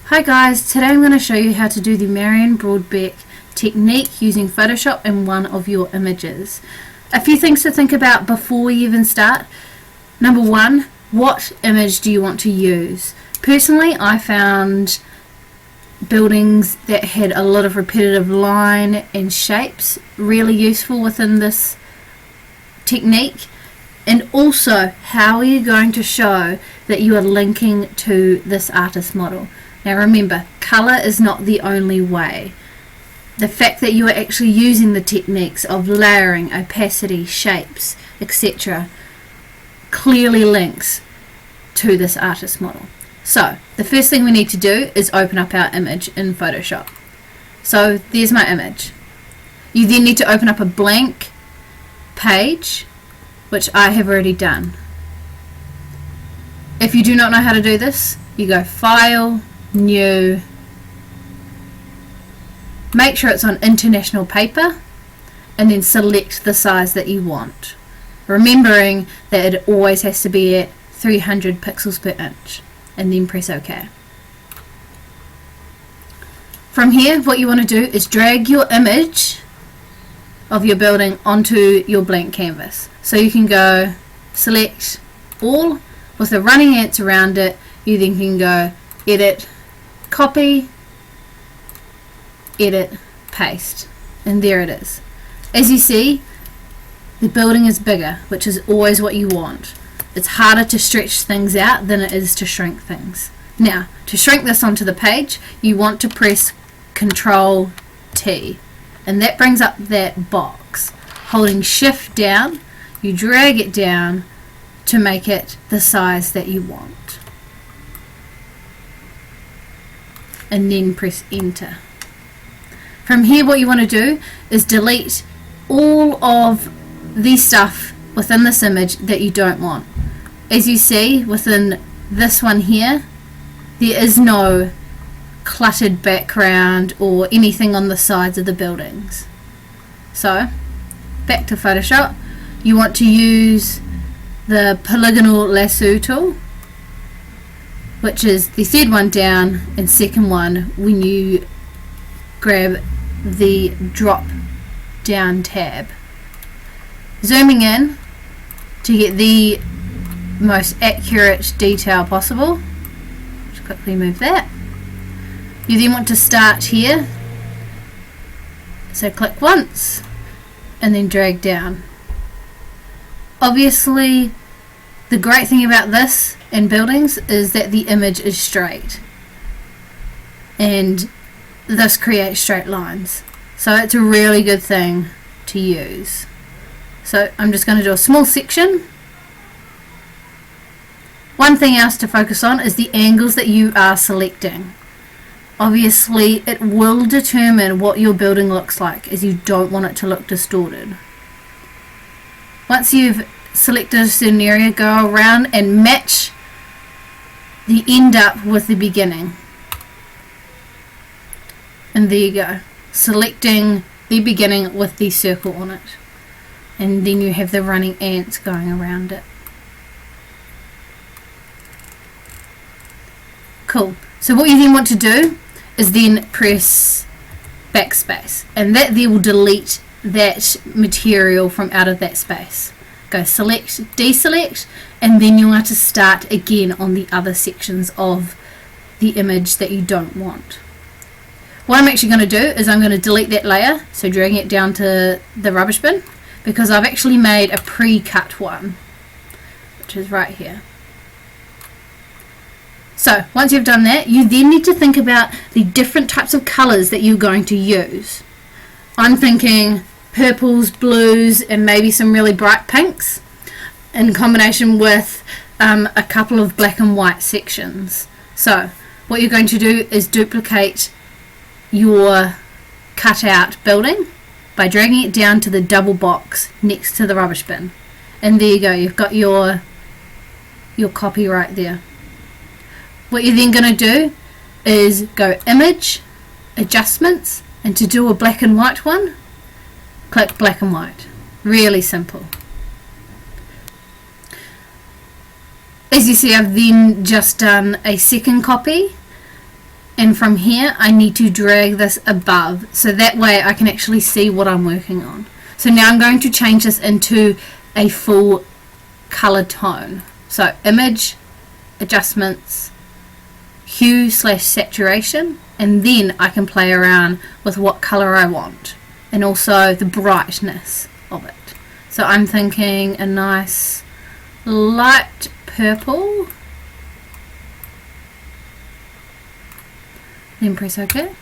Hi guys, today I'm going to show you how to do the Mauren Brodbeck technique using Photoshop in one of your images. A few things to think about before we even start. Number one, what image do you want to use? Personally, I found buildings that had a lot of repetitive line and shapes really useful within this technique. And also, how are you going to show that you are linking to this artist model? Now remember, colour is not the only way. The fact that you are actually using the techniques of layering, opacity, shapes, etc. clearly links to this artist model. So, the first thing we need to do is open up our image in Photoshop. So, there's my image. You then need to open up a blank page, which I have already done. If you do not know how to do this, you go File, New, make sure it's on international paper, and then select the size that you want, remembering that it always has to be at 300 pixels per inch, and then press OK. From here, what you want to do is drag your image of your building onto your blank canvas. So you can go select all with the running ants around it. You then can go edit, copy, edit, paste, and there it is. As you see, the building is bigger, which is always what you want. It's harder to stretch things out than it is to shrink things. Now, to shrink this onto the page, you want to press Control T, and that brings up that box. Holding Shift down, you drag it down to make it the size that you want. And then press Enter. From here, what you want to do is delete all of the stuff within this image that you don't want. As you see within this one here, there is no cluttered background or anything on the sides of the buildings. So, back to Photoshop, you want to use the polygonal lasso tool, which is the third one down and second one when you grab the drop down tab. Zooming in to get the most accurate detail possible. Just quickly move that. You then want to start here, so click once and then drag down. Obviously, the great thing about this in buildings is that the image is straight, and this creates straight lines, so it's a really good thing to use. So I'm just going to do a small section. One thing else to focus on is the angles that you are selecting. Obviously, it will determine what your building looks like, as you don't want it to look distorted. Once you've selected a certain area, go around and match the end up with the beginning. And there you go, selecting the beginning with the circle on it. And then you have the running ants going around it. Cool. So what you then want to do is then press backspace, and that there will delete that material from out of that space. Go select, deselect, and then you'll have to start again on the other sections of the image that you don't want. What I'm actually going to do is I'm going to delete that layer, so dragging it down to the rubbish bin, because I've actually made a pre-cut one, which is right here. So once you've done that, you then need to think about the different types of colours that you're going to use. I'm thinking purples, blues, and maybe some really bright pinks in combination with a couple of black and white sections. So what you're going to do is duplicate your cutout building by dragging it down to the double box next to the rubbish bin, and there you go, you've got your copy right there. What you're then going to do is go Image, Adjustments, and to do a black and white one, click black and white. Really simple. As you see, I've then just done a second copy and from here I need to drag this above so that way I can actually see what I'm working on. So now I'm going to change this into a full color tone. So image, adjustments, hue / saturation, and then I can play around with what color I want and also the brightness of it. So I'm thinking a nice light purple, then press OK.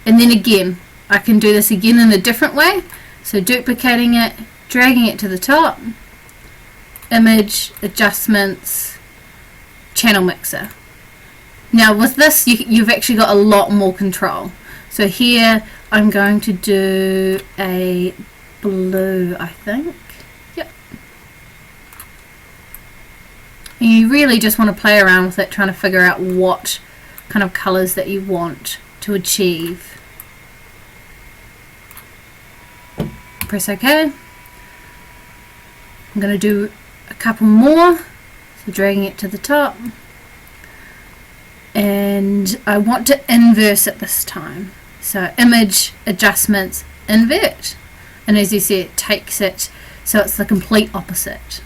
And then again I can do this again in a different way, so duplicating it, dragging it to the top, image, adjustments, channel mixer. Now with this you've actually got a lot more control. So here I'm going to do a blue, I think. Yep. And you really just want to play around with it, trying to figure out what kind of colours that you want to achieve. Press OK. I'm going to do a couple more, so dragging it to the top, and I want to inverse it this time. So image, adjustments, invert, and as you see it takes it so it's the complete opposite.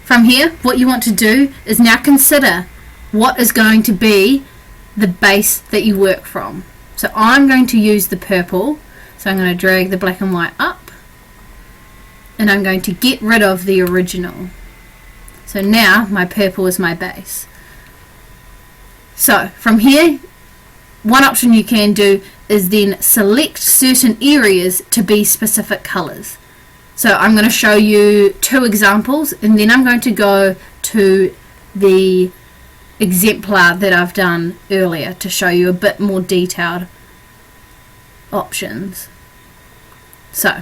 From here what you want to do is now consider what is going to be the base that you work from. So I'm going to use the purple, so I'm going to drag the black and white up and I'm going to get rid of the original. So now my purple is my base. So from here, one option you can do is then select certain areas to be specific colours. So I'm going to show you 2 examples and then I'm going to go to the exemplar that I've done earlier to show you a bit more detailed options. So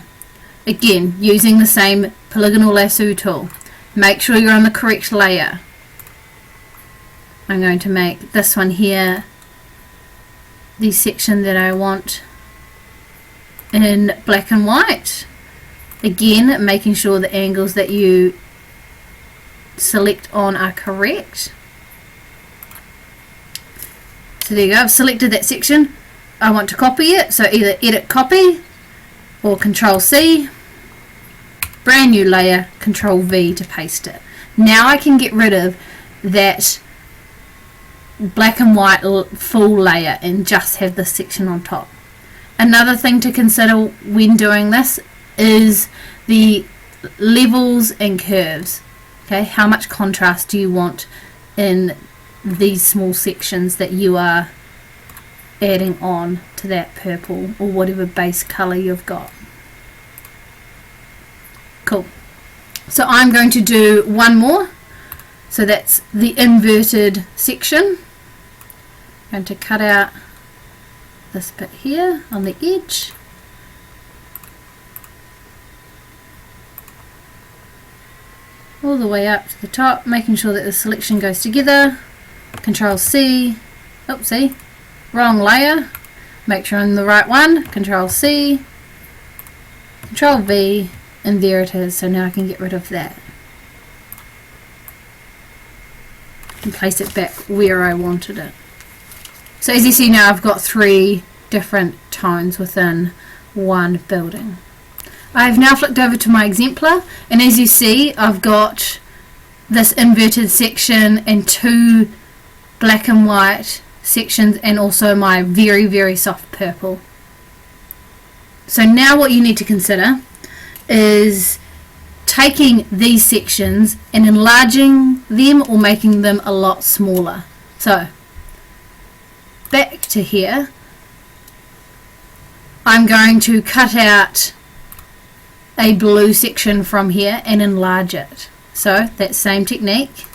again, using the same polygonal lasso tool, make sure you're on the correct layer. I'm going to make this one here the section that I want in black and white. Again, making sure the angles that you select on are correct. So there you go, I've selected that section. I want to copy it, so either edit copy or Control C, brand new layer, Control V to paste it. Now I can get rid of that black and white full layer and just have this section on top. Another thing to consider when doing this is the levels and curves. Okay, how much contrast do you want in these small sections that you are adding on to that purple or whatever base color you've got. Cool. So I'm going to do one more. So that's the inverted section. I'm going to cut out this bit here on the edge. All the way up to the top, making sure that the selection goes together. Control C. Oopsie. Wrong layer. Make sure I'm the right one. Control C. Control V. And there it is. So now I can get rid of that. And place it back where I wanted it. So as you see now, I've got 3 different tones within one building. I've now flicked over to my exemplar, and as you see, I've got this inverted section and 2 black and white sections and also my very, very soft purple. So now what you need to consider is taking these sections and enlarging them or making them a lot smaller. So back to here, I'm going to cut out a blue section from here and enlarge it. So that same technique.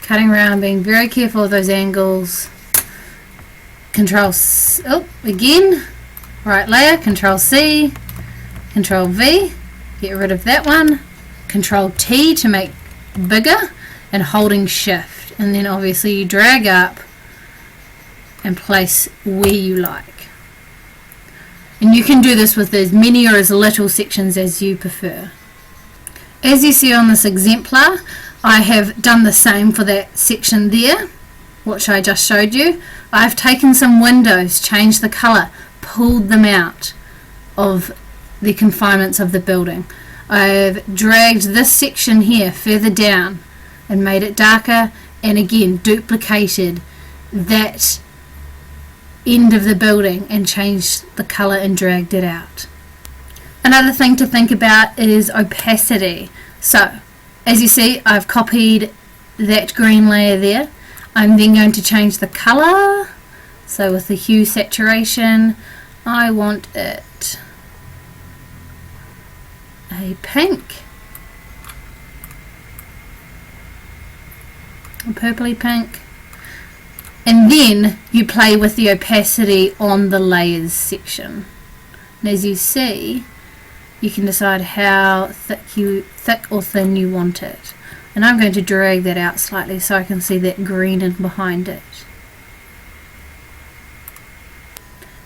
Cutting around, being very careful of those angles. Control C, oh, again, right layer, Control C, Control V, get rid of that one, Control T to make bigger, and holding Shift, and then obviously you drag up and place where you like. And you can do this with as many or as little sections as you prefer. As you see on this exemplar, I have done the same for that section there, which I just showed you. I've taken some windows, changed the colour, pulled them out of the confinements of the building. I've dragged this section here further down and made it darker, and again duplicated that end of the building and changed the colour and dragged it out. Another thing to think about is opacity. So, as you see, I've copied that green layer there. I'm then going to change the colour. So with the hue saturation, I want it a pink, a purpley pink. And then you play with the opacity on the layers section. And as you see, you can decide how thick or thin you want it. And I'm going to drag that out slightly so I can see that green in behind it.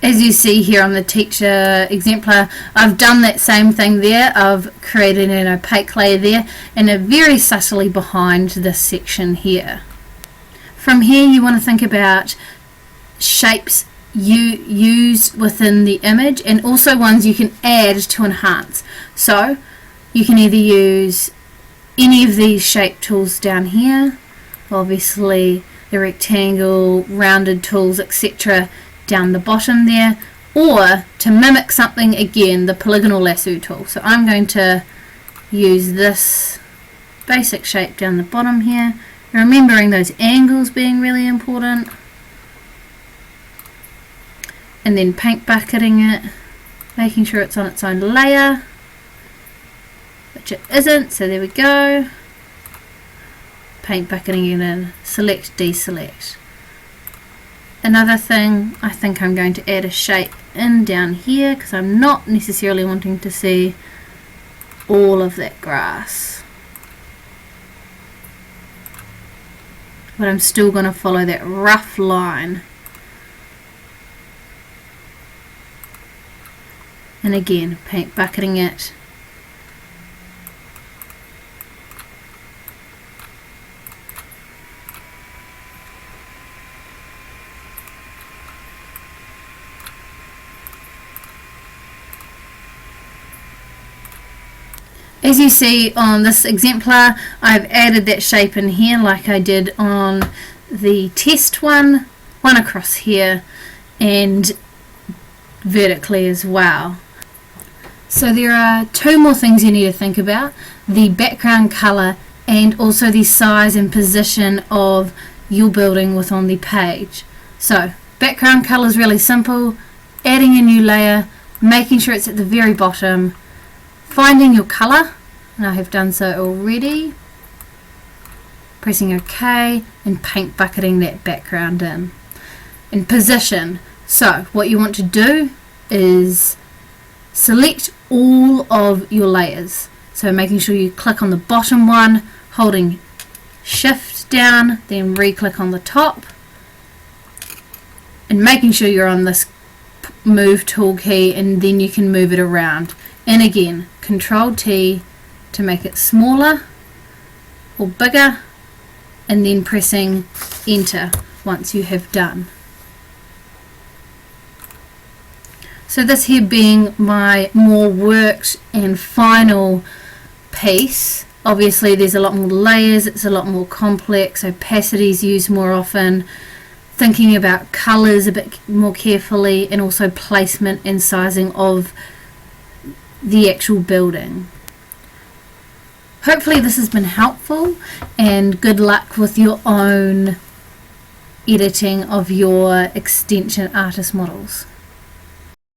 As you see here on the teacher exemplar, I've done that same thing there. I've created an opaque layer there and a very subtly behind this section here. From here you want to think about shapes you use within the image and also ones you can add to enhance. So you can either use any of these shape tools down here, obviously the rectangle, rounded tools, etc. down the bottom there, or to mimic something, again, the polygonal lasso tool. So I'm going to use this basic shape down the bottom here, remembering those angles being really important, and then paint bucketing it, making sure it's on its own layer, which it isn't, so there we go. Paint bucketing it in, select, deselect. Another thing, I think I'm going to add a shape in down here because I'm not necessarily wanting to see all of that grass, but I'm still going to follow that rough line. And again, paint bucketing it. As you see on this exemplar, I've added that shape in here like I did on the test one across here and vertically as well. So there are two more things you need to think about: the background colour and also the size and position of your building within the page. So background colour is really simple: adding a new layer, making sure it's at the very bottom, finding your colour, and I have done so already, pressing OK and paint bucketing that background in. And position, so what you want to do is select all of your layers, so making sure you click on the bottom one, holding shift down, then re-click on the top, and making sure you're on this move tool key, and then you can move it around. And again, Control T to make it smaller or bigger, and then pressing enter once you have done. So this here being my more worked and final piece. Obviously there's a lot more layers, it's a lot more complex, opacity is used more often, thinking about colours a bit more carefully, and also placement and sizing of the actual building. Hopefully this has been helpful, and good luck with your own editing of your extension artist models.